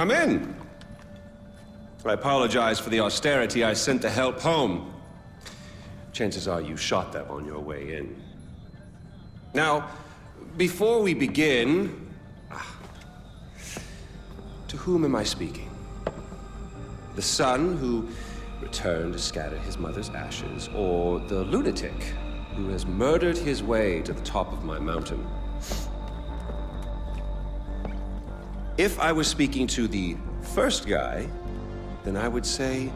Come in. I apologize for the austerity I sent to help home. Chances are you shot them on your way in. Now, before we begin, to whom am I speaking? The son who returned to scatter his mother's ashes, or the lunatic who has murdered his way to the top of my mountain? If I was speaking to the first guy, then I would say,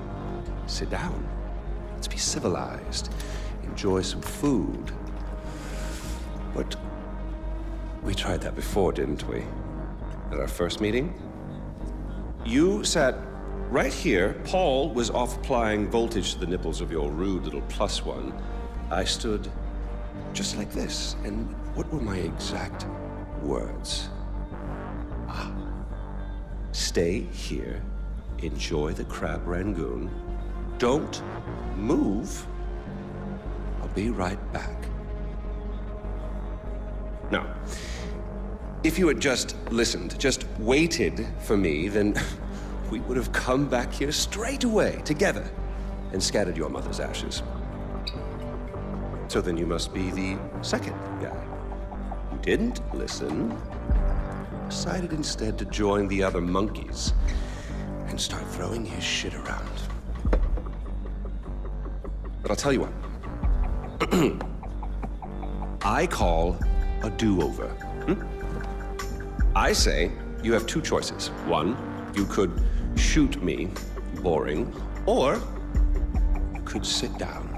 sit down. Let's be civilized. Enjoy some food. But we tried that before, didn't we? At our first meeting? You sat right here. Paul was off applying voltage to the nipples of your rude little +1. I stood just like this. And what were my exact words? Stay here, enjoy the crab rangoon, don't move, I'll be right back. Now, if you had just listened, just waited for me, then we would have come back here straight away, together, and scattered your mother's ashes. So then you must be the second guy who didn't listen, decided instead to join the other monkeys and start throwing his shit around. But I'll tell you what. I call a do-over. I say you have two choices. One, you could shoot me, boring, or you could sit down,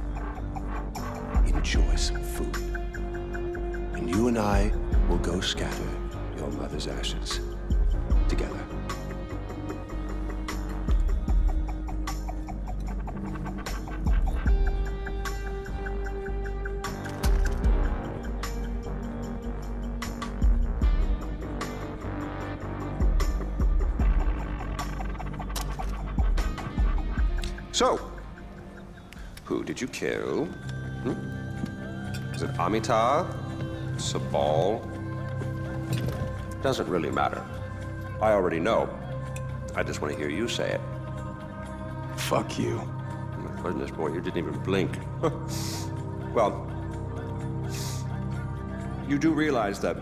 enjoy some food, and you and I will go scatter your mother's ashes together. So, who did you kill? Is it Amitabh? Sabal? Doesn't really matter. I already know. I just want to hear you say it. Fuck you. Oh my goodness, boy, you didn't even blink. Well, you do realize that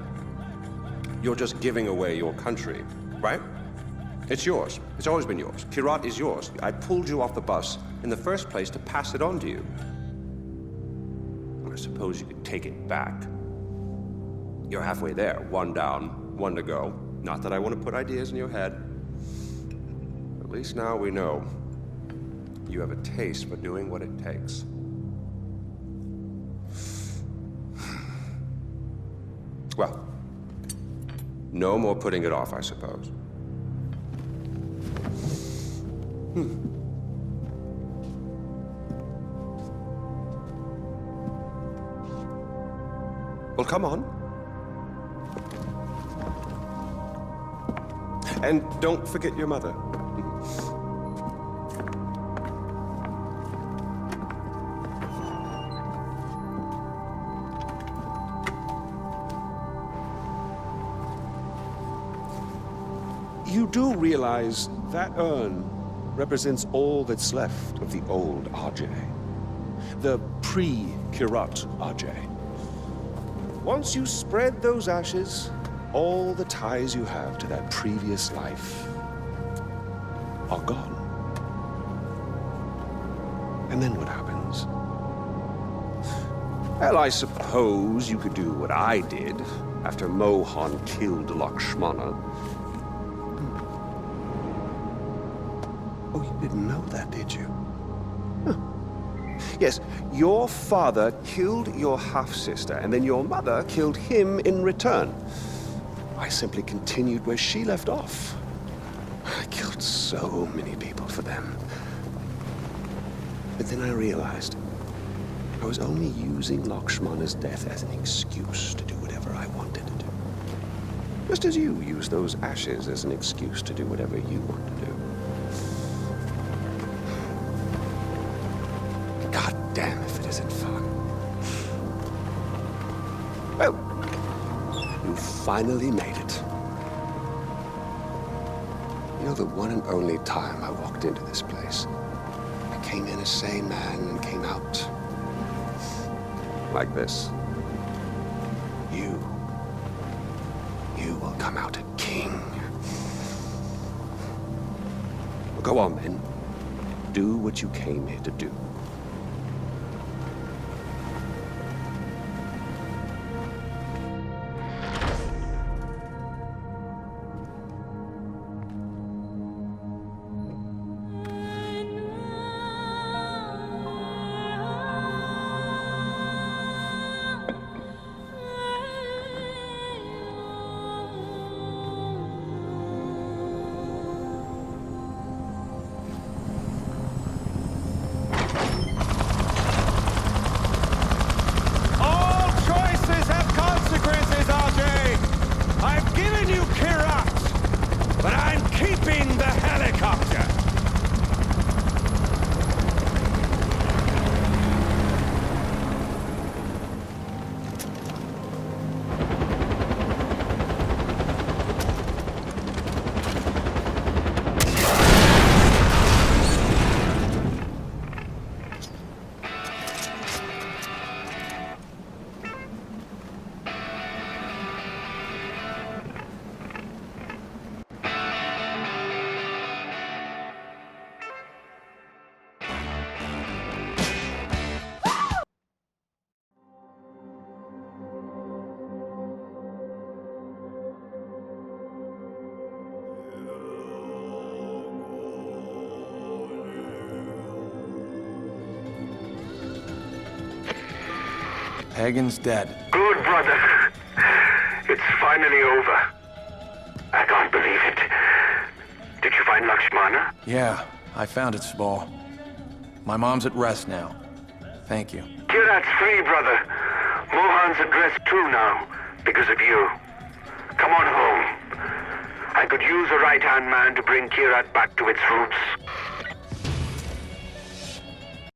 you're just giving away your country, right? It's yours. It's always been yours. Kirat is yours. I pulled you off the bus in the first place to pass it on to you. I suppose you could take it back. You're halfway there. One down, one to go. Not that I want to put ideas in your head. At least now we know you have a taste for doing what it takes. Well, no more putting it off, I suppose. Well, come on. And don't forget your mother. You do realize that urn represents all that's left of the old Ajay. The pre-Kirat Ajay. Once you spread those ashes, all the ties you have to that previous life are gone. And then what happens? Well, I suppose you could do what I did after Mohan killed Laksmana. Oh, you didn't know that, did you? Huh. Yes, your father killed your half-sister, and then your mother killed him in return. I simply continued where she left off. I killed so many people for them. But then I realized I was only using Laksmana's death as an excuse to do whatever I wanted to do. Just as you use those ashes as an excuse to do whatever you want to do. God damn if it isn't fun. Well, you finally made it. You know, the one and only time I walked into this place, I came in a sane man and came out like this. You will come out a king. Well, go on then. Do what you came here to do. Pagen's dead. Good, brother. It's finally over. I can't believe it. Did you find Laksmana? Yeah, I found it, Spall. My mom's at rest now. Thank you. Kirat's free, brother. Mohan's at rest too now, because of you. Come on home. I could use a right-hand man to bring Kirat back to its roots.